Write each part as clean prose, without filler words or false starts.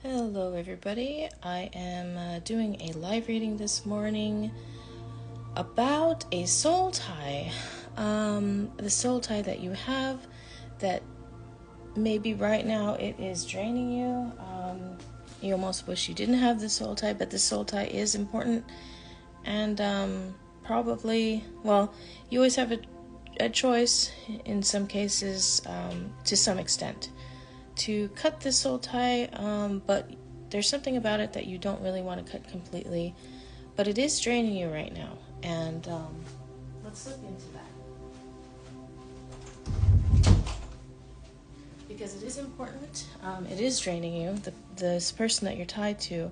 Hello, everybody. I am doing a live reading this morning about a soul tie. The soul tie that you have that maybe right now it is draining you. You almost wish you didn't have the soul tie, but the soul tie is important. And probably, well, you always have a choice in some cases to some extent to cut the soul tie, but there's something about it that you don't really want to cut completely, but it is draining you right now, and let's look into that because it is important. It is draining you. This person that you're tied to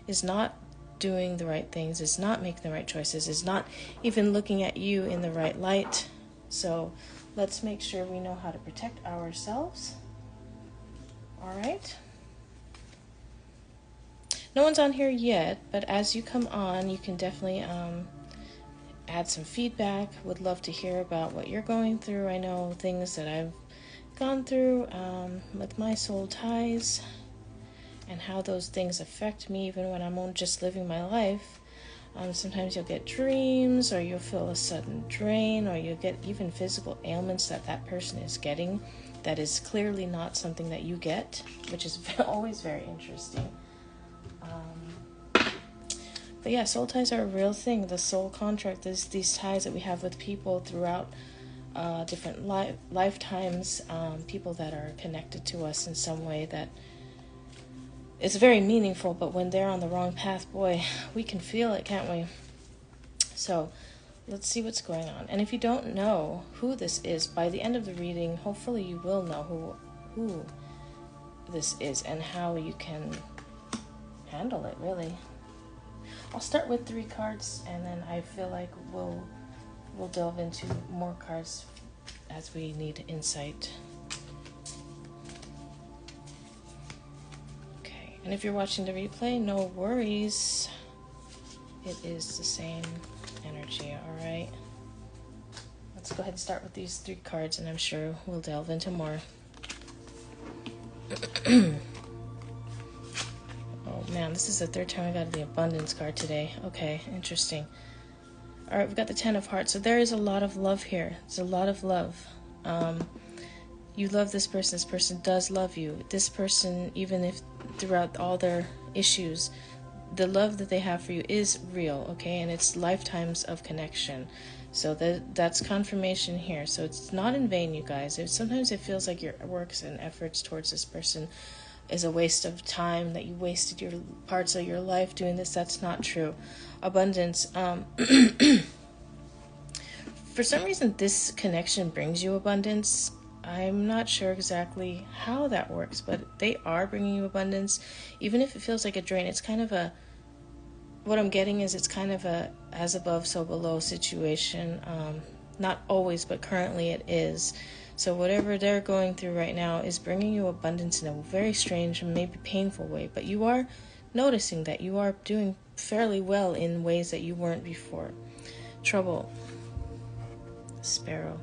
is not doing the right things, is not making the right choices, is not even looking at you in the right light. So let's make sure we know how to protect ourselves. All right. No one's on here yet, but as you come on, you can definitely add some feedback. Would love to hear about what you're going through. I know things that I've gone through with my soul ties and how those things affect me even when I'm just living my life. Sometimes you'll get dreams, or you'll feel a sudden drain, or you'll get even physical ailments that person is getting that is clearly not something that you get, which is always very interesting. But yeah, soul ties are a real thing. The soul contract is these ties that we have with people throughout different lifetimes, people that are connected to us in some way that is very meaningful, but when they're on the wrong path, boy, we can feel it, can't we? So let's see what's going on. And if you don't know who this is, by the end of the reading, hopefully you will know who this is and how you can handle it, really. I'll start with 3 cards, and then I feel like we'll delve into more cards as we need insight. Okay, and if you're watching the replay, no worries. It is the same energy, all right? Let's go ahead and start with these 3 cards, and I'm sure we'll delve into more. Oh man, this is the 3rd time I got the abundance card today. Okay, interesting. All right, we've got the 10 of hearts. So there is a lot of love here. There's a lot of love. You love this person. This person does love you. This person, even if throughout all their issues, the love that they have for you is real, okay? And it's lifetimes of connection. So that's confirmation here. So it's not in vain, you guys. Sometimes it feels like your works and efforts towards this person is a waste of time, that you wasted your parts of your life doing this. That's not true. Abundance. For some reason, this connection brings you abundance. I'm not sure exactly how that works, but they are bringing you abundance. Even if it feels like a drain, it's kind of what I'm getting is it's kind of a as above, so below situation. Not always, but currently it is. So whatever they're going through right now is bringing you abundance in a very strange and maybe painful way. But you are noticing that you are doing fairly well in ways that you weren't before. Trouble. Sparrow.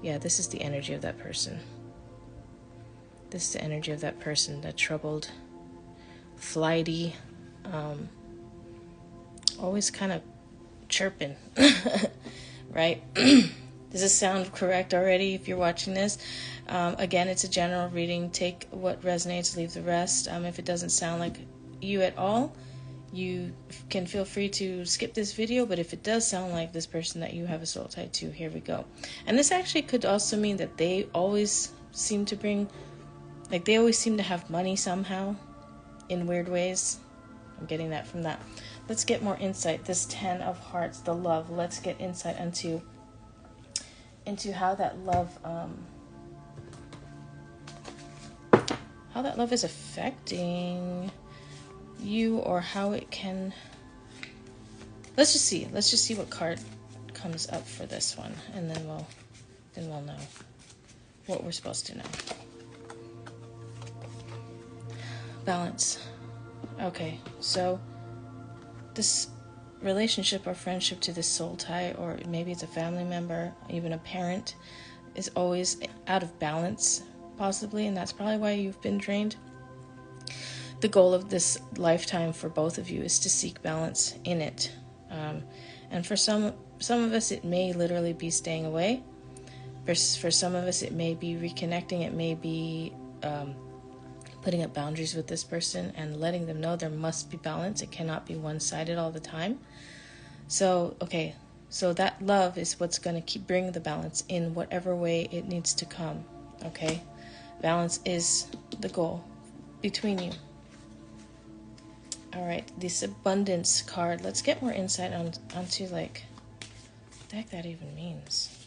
Yeah, this is the energy of that person. This is the energy of that person, that troubled, flighty, always kind of chirping, right? Does this sound correct already if you're watching this? Again, it's a general reading. Take what resonates, leave the rest. If it doesn't sound like you at all, you can feel free to skip this video, but if it does sound like this person that you have a soul tie to, here we go. And this actually could also mean that they always seem to they always seem to have money somehow in weird ways. I'm getting that from that. Let's get more insight. This 10 of hearts, the love. Let's get insight into how that love is affecting you, or how it can. Let's just see what card comes up for this one, and then we'll know what we're supposed to know. Balance. Okay, so this relationship or friendship to this soul tie, or maybe it's a family member, even a parent, is always out of balance, possibly, and that's probably why you've been drained. the goal of this lifetime for both of you is to seek balance in it. And for some of us, it may literally be staying away. For some of us, it may be reconnecting. It may be putting up boundaries with this person and letting them know there must be balance. It cannot be one-sided all the time. So, okay, so that love is what's going to keep bringing the balance in whatever way it needs to come, okay? Balance is the goal between you. All right, this abundance card. Let's get more insight onto, like, what the heck that even means.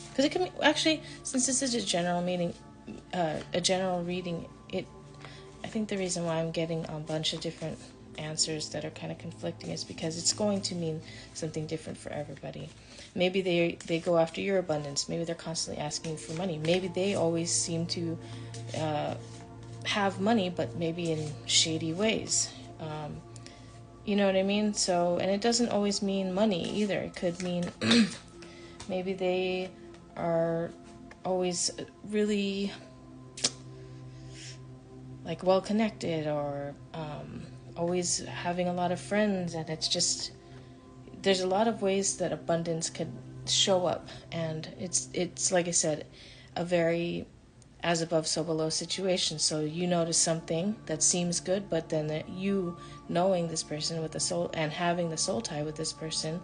Because it can be, actually, since this is a general reading, I think the reason why I'm getting a bunch of different answers that are kind of conflicting is because it's going to mean something different for everybody. Maybe they go after your abundance. Maybe they're constantly asking you for money. Maybe they always seem to have money, but maybe in shady ways. You know what I mean? So, and it doesn't always mean money either. It could mean maybe they are always really like well connected, or always having a lot of friends, and it's just, there's a lot of ways that abundance could show up, and it's like I said, a very as above so below situation. So you notice something that seems good, but then that you knowing this person with the soul and having the soul tie with this person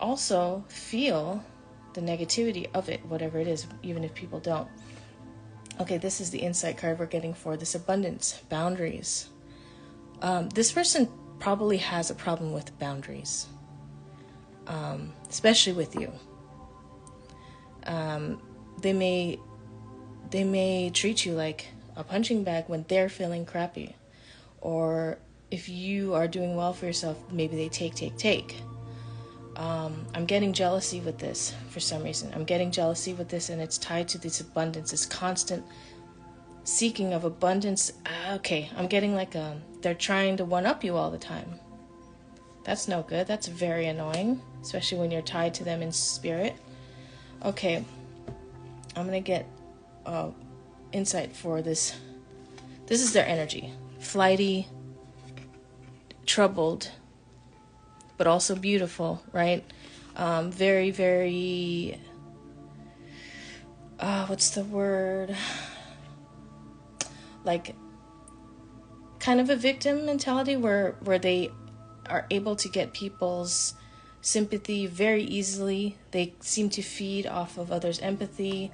also feel the negativity of it, whatever it is, even if people don't. Okay, this is the insight card we're getting for this abundance. Boundaries. This person probably has a problem with boundaries, especially with you. They may treat you like a punching bag when they're feeling crappy, or if you are doing well for yourself, maybe they take. I'm getting jealousy with this for some reason. I'm getting jealousy with this, and it's tied to this abundance, this constant seeking of abundance. Okay, I'm getting like they're trying to one-up you all the time. That's no good. That's very annoying, especially when you're tied to them in spirit. Okay, I'm going to get insight for this. This is their energy. Flighty, troubled, but also beautiful, right? Very, very, what's the word? Like, kind of a victim mentality where they are able to get people's sympathy very easily. They seem to feed off of others' empathy,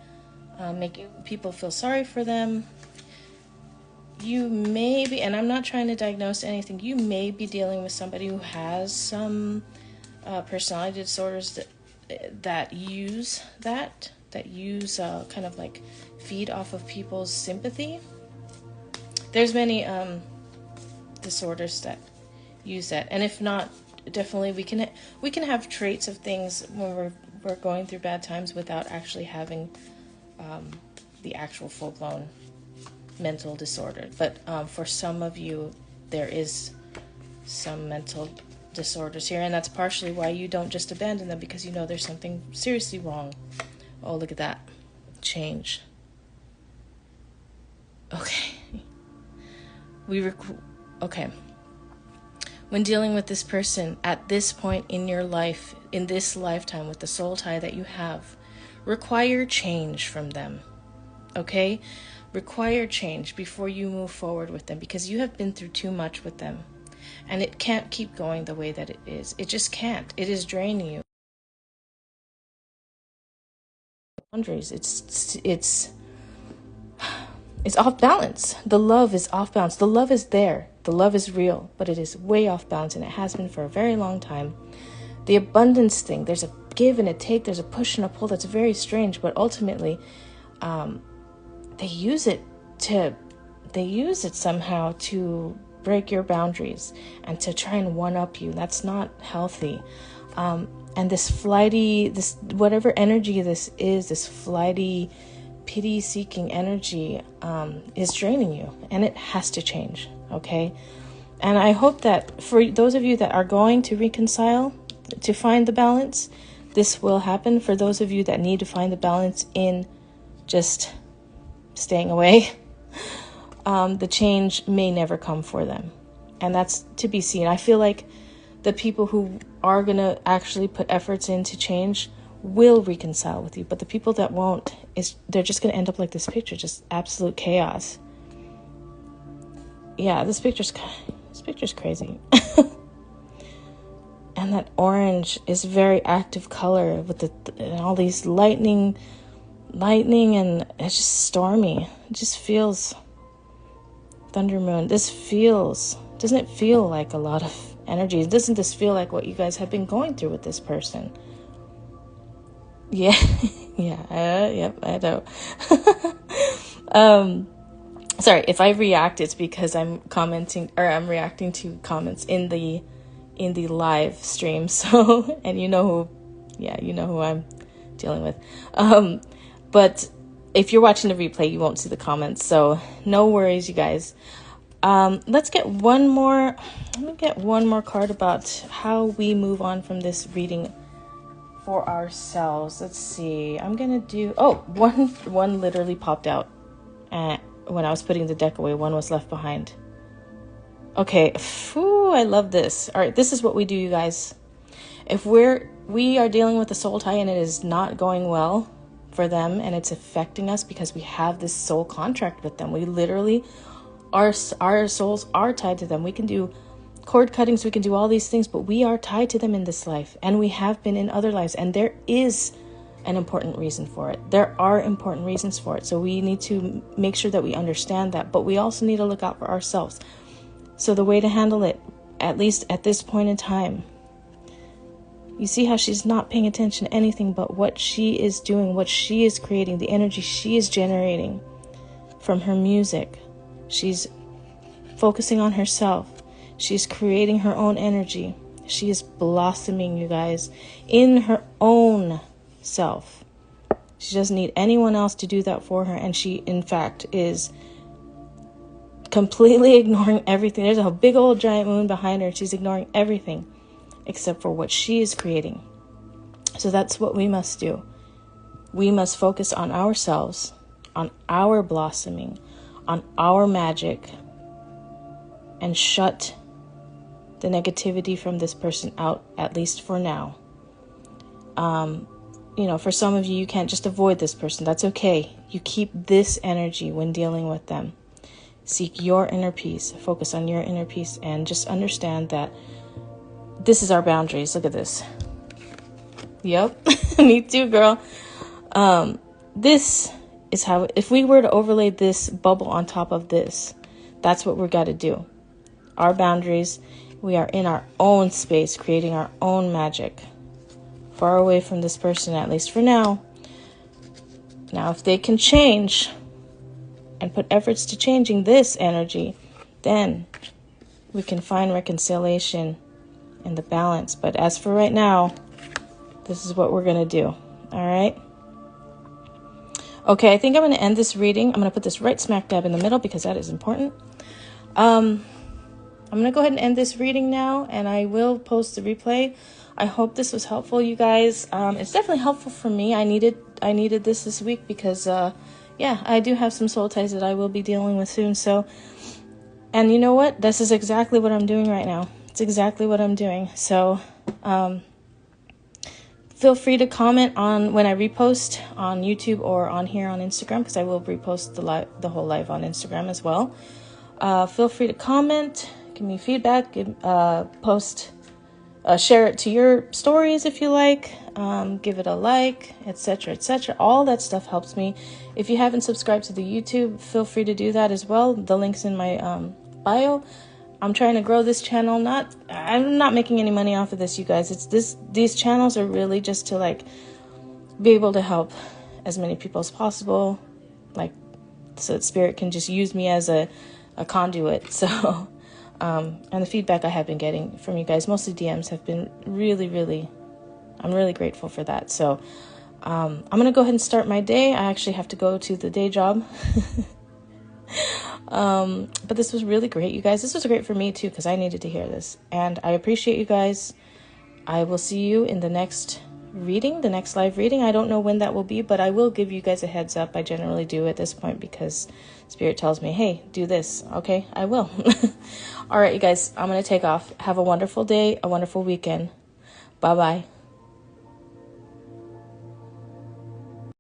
making people feel sorry for them. You may be, and I'm not trying to diagnose anything, you may be dealing with somebody who has some personality disorders that use kind of like feed off of people's sympathy. There's many disorders that use that, and if not, definitely we can have traits of things when we're going through bad times without actually having the actual full-blown mental disorder. But for some of you, there is some mental disorders here, and that's partially why you don't just abandon them, because you know there's something seriously wrong. Oh, look at that. Change. Okay. Okay. When dealing with this person at this point in your life, in this lifetime, with the soul tie that you have, require change from them. Okay? Require change before you move forward with them, because you have been through too much with them, and it can't keep going the way that it is. It just can't. It is draining you. Boundaries. It's off balance. The love is off balance. The love is there. The love is real, but it is way off balance, and it has been for a very long time. The abundance thing, there's a give and a take, there's a push and a pull that's very strange, but ultimately, they use it somehow to break your boundaries and to try and one-up you. That's not healthy. And this flighty, this whatever energy this is, this flighty, pity-seeking energy is draining you, and it has to change, okay? And I hope that for those of you that are going to reconcile, to find the balance, this will happen. For those of you that need to find the balance in just staying away, the change may never come for them. And that's to be seen. I feel like the people who are going to actually put efforts into change will reconcile with you. But the people that won't, they're just going to end up like this picture, just absolute chaos. Yeah, this picture's crazy. And that orange is very active color with and all these lightning, and it's just stormy. It just feels thunder moon. Doesn't it feel like a lot of energy? Doesn't this feel like what you guys have been going through with this person? Yeah, yep, I know. Sorry, if I react, it's because I'm reacting to comments in the live stream. So, and you know who I'm dealing with. But if you're watching the replay, you won't see the comments. So no worries, you guys. Let me get one more card about how we move on from this reading for ourselves. Let's see. I'm going to do, one literally popped out when I was putting the deck away. One was left behind. Okay. I love this. All right. This is what we do, you guys. If we are dealing with a soul tie and it is not going well for them and it's affecting us because we have this soul contract with them, we literally, our souls are tied to them. We can do cord cuttings, we can do all these things, but we are tied to them in this life, and we have been in other lives, and there is an important reason for it. There are important reasons for it. So we need to make sure that we understand that, but we also need to look out for ourselves. So the way to handle it, at least at this point in time, you see how she's not paying attention to anything but what she is doing, what she is creating, the energy she is generating from her music. She's focusing on herself. She's creating her own energy. She is blossoming, you guys, in her own self. She doesn't need anyone else to do that for her. And she, in fact, is completely ignoring everything. There's a big old giant moon behind her. She's ignoring everything except for what she is creating. So that's what we must do. We must focus on ourselves, on our blossoming, on our magic, and shut the negativity from this person out, at least for now. For some of you, you can't just avoid this person. That's okay. You keep this energy when dealing with them. Seek your inner peace. Focus on your inner peace, and just understand that this is our boundaries. Look at this. Yep. Me too, girl. This is how, if we were to overlay this bubble on top of this, that's what we've got to do. Our boundaries. We are in our own space, creating our own magic. Far away from this person, at least for now. Now, if they can change and put efforts to changing this energy, then we can find reconciliation and the balance. But as for right now, this is what we're going to do. All right. Okay, I think I'm going to end this reading. I'm going to put this right smack dab in the middle because that is important. I'm going to go ahead and end this reading now, and I will post the replay. I hope this was helpful, you guys. It's definitely helpful for me. I needed this week because, I do have some soul ties that I will be dealing with soon. So, and you know what? This is exactly what I'm doing right now. It's exactly what I'm doing. So, feel free to comment on when I repost on YouTube or on here on Instagram, because I will repost the whole live on Instagram as well. Feel free to comment, give me feedback, share it to your stories if you like, give it a like, etc., etc. All that stuff helps me. If you haven't subscribed to the YouTube, feel free to do that as well. The link's in my bio. I'm trying to grow this channel. I'm not making any money off of this, you guys. These channels are really just to be able to help as many people as possible, so that Spirit can just use me as a conduit. So, and the feedback I have been getting from you guys, mostly DMs, have been really, really, I'm really grateful for that. So, I'm going to go ahead and start my day. I actually have to go to the day job. But this was really great, you guys. This was great for me too, because I needed to hear this, and I appreciate you guys. I will see you in the next reading, the next live reading. I don't know when that will be, but I will give you guys a heads up. I generally do at this point because Spirit tells me, hey, do this. Okay, I will. All right, you guys, I'm going to take off. Have a wonderful day, a wonderful weekend. Bye-bye.